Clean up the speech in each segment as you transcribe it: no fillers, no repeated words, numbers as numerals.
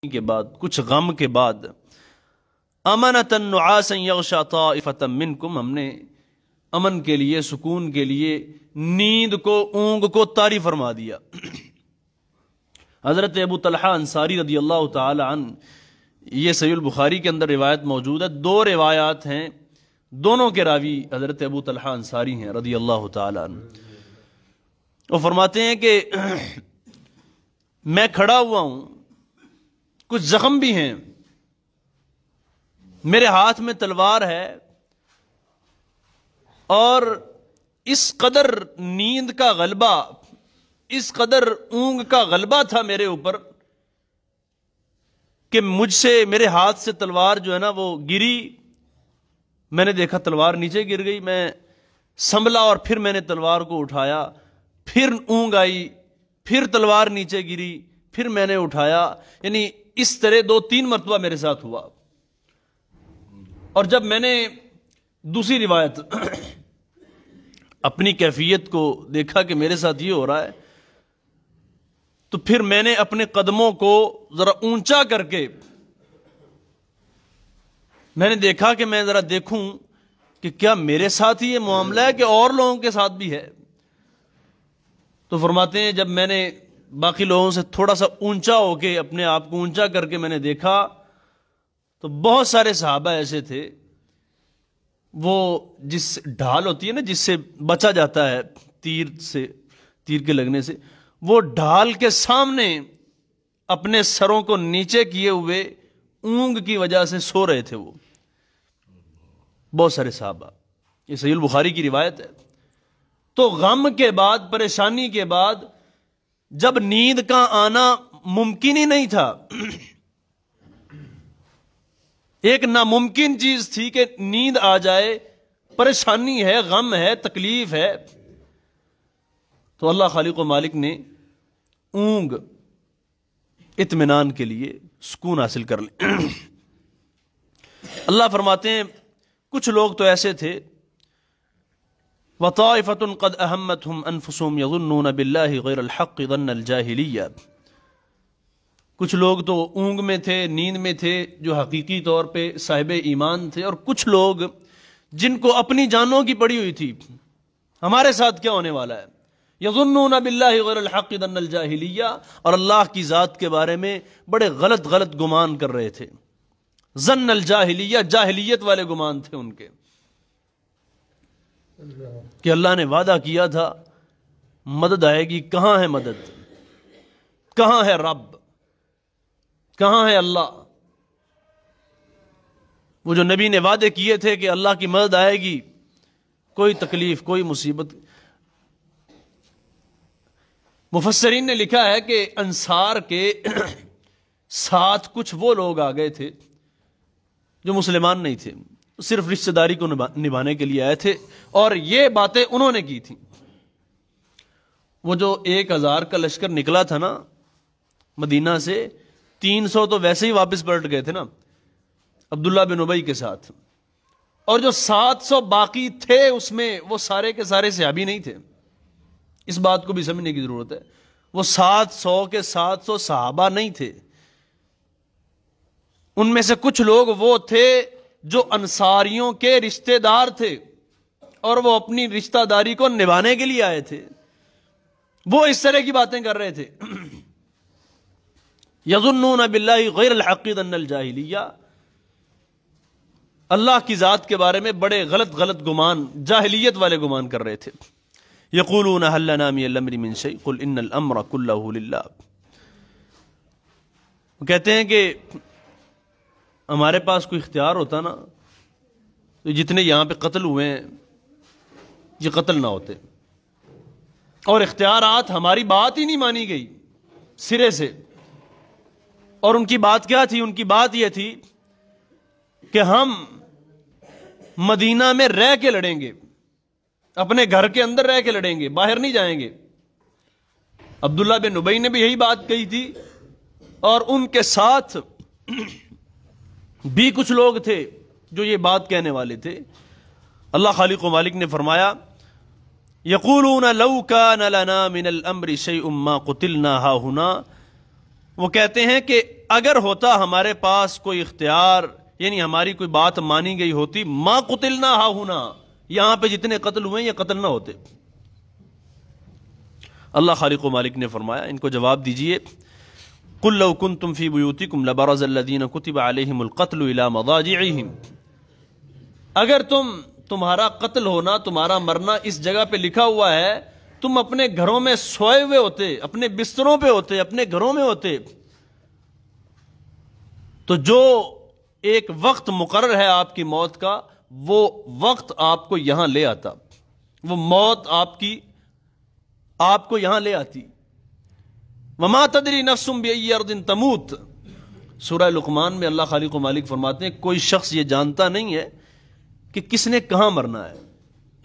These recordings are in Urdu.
کے بعد، کچھ غم کے بعد، امنۃ نعاسا یغشا طائفۃ منکم، ہم نے امن کے لیے، سکون کے لیے نیند کو، اونگ کو طاری فرما دیا۔ حضرت ابو طلحہ انصاری رضی اللہ تعالی عنہ، یہ صحیح البخاری کے اندر روایت موجود ہے، دو روایات ہیں، دونوں کے راوی حضرت ابو طلحہ انصاری ہیں رضی اللہ تعالی عنہ۔ وہ فرماتے ہیں کہ میں کھڑا ہوا ہوں، کچھ زخم بھی ہیں، میرے ہاتھ میں تلوار ہے، اور اس قدر نیند کا غلبہ، اس قدر اونگ کا غلبہ تھا میرے اوپر کہ مجھ سے، میرے ہاتھ سے تلوار جو ہے نا وہ گری، میں نے دیکھا تلوار نیچے گر گئی، میں سنبھلا اور پھر میں نے تلوار کو اٹھایا، پھر اونگ آئی، پھر تلوار نیچے گری، پھر میں نے اٹھایا، یعنی اس طرح 2-3 مرتبہ میرے ساتھ ہوا۔ اور جب میں نے دوسری روایت اپنی کیفیت کو دیکھا کہ میرے ساتھ یہ ہو رہا ہے، تو پھر میں نے اپنے قدموں کو ذرا اونچا کر کے میں نے دیکھا کہ میں ذرا دیکھوں کہ کیا میرے ساتھ ہی یہ معاملہ ہے کہ اور لوگوں کے ساتھ بھی ہے۔ تو فرماتے ہیں جب میں نے باقی لوگوں سے تھوڑا سا اونچا ہو کے، اپنے آپ کو اونچا کر کے میں نے دیکھا، تو بہت سارے صحابہ ایسے تھے، وہ جس ڈھال ہوتی ہے نا جس سے بچا جاتا ہے تیر کے لگنے سے، وہ ڈھال کے سامنے اپنے سروں کو نیچے کیے ہوئے اونگ کی وجہ سے سو رہے تھے، وہ بہت سارے صحابہ۔ یہ صحیح البخاری کی روایت ہے۔ تو غم کے بعد، پریشانی کے بعد جب نیند کا آنا ممکن ہی نہیں تھا، ایک ناممکن چیز تھی کہ نیند آ جائے، پریشانی ہے، غم ہے، تکلیف ہے، تو اللہ خالق و مالک نے اونگ اطمینان کے لیے سکون حاصل کر لیں۔ اللہ فرماتے ہیں کچھ لوگ تو ایسے تھے، وَطَائِفَةٌ قَدْ أَهَمَّتْهُمْ أَنفُسُهُمْ يَظُنُّونَ بِاللَّهِ غَيْرَ الْحَقِّ ظَنَّ الْجَاهِلِيَّةِ، کچھ لوگ تو اونگ میں تھے، نیند میں تھے، جو حقیقی طور پہ صاحب ایمان تھے، اور کچھ لوگ جن کو اپنی جانوں کی پڑی ہوئی تھی، ہمارے ساتھ کیا ہونے والا ہے، یظنون باللہ غیر الحق ظن الجاہلیہ، اور اللہ کی ذات کے بارے میں بڑے غلط گمان کر رہے تھے، ظن الجاہلیہ، جاہلیت والے گمان تھے ان کے، کہ اللہ نے وعدہ کیا تھا مدد آئے گی، کہاں ہے مدد، کہاں ہے رب، کہاں ہے اللہ؟ وہ جو نبی نے وعدے کیے تھے کہ اللہ کی مدد آئے گی، کوئی تکلیف، کوئی مصیبت۔ مفسرین نے لکھا ہے کہ انصار کے ساتھ کچھ وہ لوگ آ گئے تھے جو مسلمان نہیں تھے، صرف رشتہ داری کو نبھانے کے لیے آئے تھے، اور یہ باتیں انہوں نے کی تھیں۔ وہ جو 1000 کا لشکر نکلا تھا نا مدینہ سے، 300 تو ویسے ہی واپس پلٹ گئے تھے نا عبداللہ بن ابی کے ساتھ، اور جو 700 باقی تھے اس میں، وہ سارے کے سارے صحابی نہیں تھے، اس بات کو بھی سمجھنے کی ضرورت ہے۔ وہ 700 کے 700 صحابہ نہیں تھے، ان میں سے کچھ لوگ وہ تھے جو انصاریوں کے رشتہ دار تھے، اور وہ اپنی رشتہ داری کو نبھانے کے لیے آئے تھے، وہ اس طرح کی باتیں کر رہے تھے، یظنون باللہ غیر الحق ظن الجاہلیہ، اللہ کی ذات کے بارے میں بڑے غلط گمان، جاہلیت والے گمان کر رہے تھے۔ یقولون هل لنا من الامر من شیء قل ان الامر كله للہ، وہ کہتے ہیں کہ ہمارے پاس کوئی اختیار ہوتا نا تو جتنے یہاں پہ قتل ہوئے ہیں یہ قتل نہ ہوتے، اور اختیارات، ہماری بات ہی نہیں مانی گئی سرے سے۔ اور ان کی بات کیا تھی؟ ان کی بات یہ تھی کہ ہم مدینہ میں رہ کے لڑیں گے، اپنے گھر کے اندر رہ کے لڑیں گے، باہر نہیں جائیں گے۔ عبداللہ بن ابی نے بھی یہی بات کہی تھی، اور ان کے ساتھ بھی کچھ لوگ تھے جو یہ بات کہنے والے تھے۔ اللہ خالق و مالک نے فرمایا یقولون لو کان لنا من الامر شیء ما قتلنا ہاہنا، وہ کہتے ہیں کہ اگر ہوتا ہمارے پاس کوئی اختیار، یعنی ہماری کوئی بات مانی گئی ہوتی، ما قتلنا ہا ہونا، یہاں پہ جتنے قتل ہوئے یہ قتل نہ ہوتے۔ اللہ خالق و مالک نے فرمایا، ان کو جواب دیجئے، قل لو کنتم فی بیوتکم لبرز الذین کتب علیہم القتل الی مضاجعہم، اگر تمہارا قتل ہونا، تمہارا مرنا اس جگہ پہ لکھا ہوا ہے، تم اپنے گھروں میں سوئے ہوئے ہوتے، اپنے بستروں پہ ہوتے، اپنے گھروں میں ہوتے، تو جو ایک وقت مقرر ہے آپ کی موت کا، وہ وقت آپ کو یہاں لے آتا، وہ موت آپ کو یہاں لے آتی۔ وما تدری نفس بأی ارض تموت، سورہ لقمان میں اللہ خالق و مالک فرماتے ہیں کوئی شخص یہ جانتا نہیں ہے کہ کس نے کہاں مرنا ہے،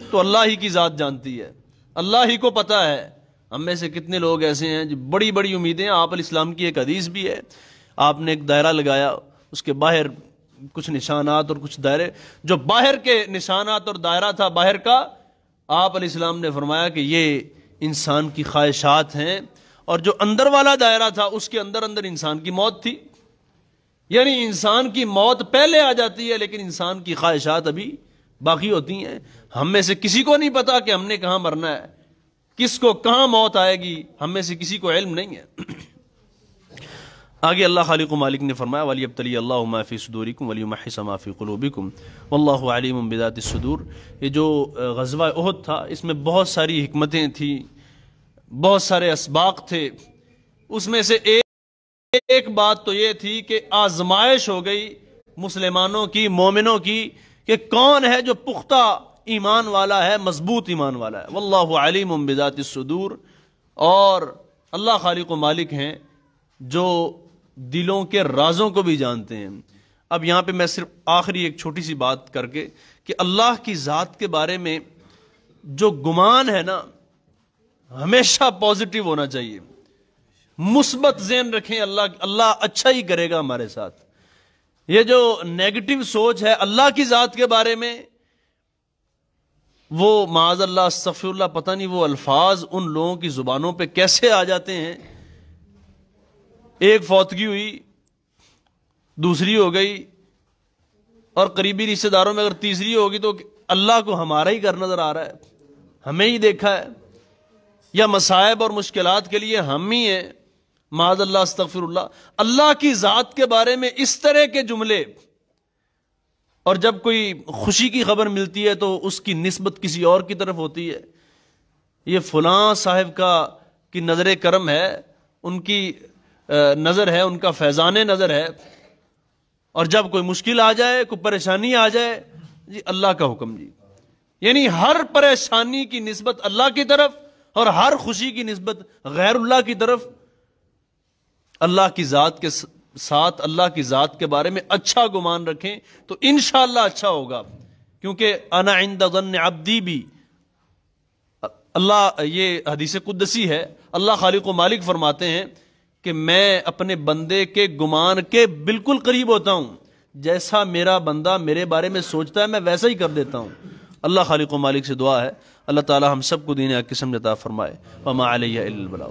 تو اللہ ہی کی ذات جانتی ہے، اللہ ہی کو پتا ہے۔ ہم میں سے کتنے لوگ ایسے ہیں جو بڑی بڑی امیدیں، آپ علیہ السلام کی ایک حدیث بھی ہے، آپ نے ایک دائرہ لگایا، اس کے باہر کچھ نشانات اور کچھ دائرے، جو باہر کے نشانات اور دائرہ تھا باہر کا، آپ علیہ السلام نے فرمایا کہ یہ انسان کی خواہشات ہیں، اور جو اندر والا دائرہ تھا اس کے اندر انسان کی موت تھی، یعنی انسان کی موت پہلے آ جاتی ہے لیکن انسان کی خواہشات ابھی باقی ہوتی ہیں۔ ہم میں سے کسی کو نہیں پتا کہ ہم نے کہاں مرنا ہے، کس کو کہاں موت آئے گی، ہم میں سے کسی کو علم نہیں ہے۔ آگے اللہ خالق و مالک نے فرمایا وَلِيَبْتَلِيَ اللَّهُ مَا فِي صُدُورِكُمْ وَلِيُمَحِّصَ مَا فِي قُلُوبِكُمْ وَاللَّهُ عَلِيمٌ بِذَاتِ الصُّدُورِ۔ یہ جو غزوہ احد تھا، اس میں بہت ساری حکمتیں تھیں، بہت سارے اسباق تھے، اس میں سے ایک بات تو یہ تھی کہ آزمائش ہو گئی مسلمانوں کی، مومنوں کی، کہ کون ہے جو پختہ ایمان والا ہے، مضبوط ایمان والا ہے۔ واللہ علیم بذات الصدور، اور اللہ خالق و مالک ہیں جو دلوں کے رازوں کو بھی جانتے ہیں۔ اب یہاں پہ میں صرف آخری ایک چھوٹی سی بات کر کے کہ اللہ کی ذات کے بارے میں جو گمان ہے نا، ہمیشہ پازیٹیو ہونا چاہیے، مثبت ذہن رکھیں، اللہ اچھا ہی کرے گا ہمارے ساتھ۔ یہ جو نیگیٹو سوچ ہے اللہ کی ذات کے بارے میں، وہ معاذ اللہ استغفر اللہ، پتہ نہیں وہ الفاظ ان لوگوں کی زبانوں پہ کیسے آ جاتے ہیں۔ ایک فوتگی ہوئی، دوسری ہو گئی، اور قریبی رشتہ داروں میں اگر تیسری ہوگی تو اللہ کو ہمارا ہی گھر نظر آ رہا ہے، ہمیں ہی دیکھا ہے، یا مصائب اور مشکلات کے لیے ہم ہی ہیں، معاذ اللہ استغفر اللہ۔ اللہ کی ذات کے بارے میں اس طرح کے جملے، اور جب کوئی خوشی کی خبر ملتی ہے تو اس کی نسبت کسی اور کی طرف ہوتی ہے، یہ فلاں صاحب کی نظر کرم ہے، ان کی نظر ہے، ان کا فیضان نظر ہے، اور جب کوئی مشکل آ جائے، کوئی پریشانی آ جائے، جی اللہ کا حکم جی، یعنی ہر پریشانی کی نسبت اللہ کی طرف اور ہر خوشی کی نسبت غیر اللہ کی طرف۔ اللہ کی ذات کے ساتھ، اللہ کی ذات کے بارے میں اچھا گمان رکھیں تو انشاءاللہ اچھا ہوگا، کیونکہ انا عند ظن عبدی بھی، اللہ، یہ حدیث قدسی ہے، اللہ خالق و مالک فرماتے ہیں کہ میں اپنے بندے کے گمان کے بالکل قریب ہوتا ہوں، جیسا میرا بندہ میرے بارے میں سوچتا ہے میں ویسا ہی کر دیتا ہوں۔ اللہ خالق و مالک سے دعا ہے اللہ تعالی ہم سب کو دین حق کی سمجھ عطا فرمائے۔ وما علیہ الا البلاغ۔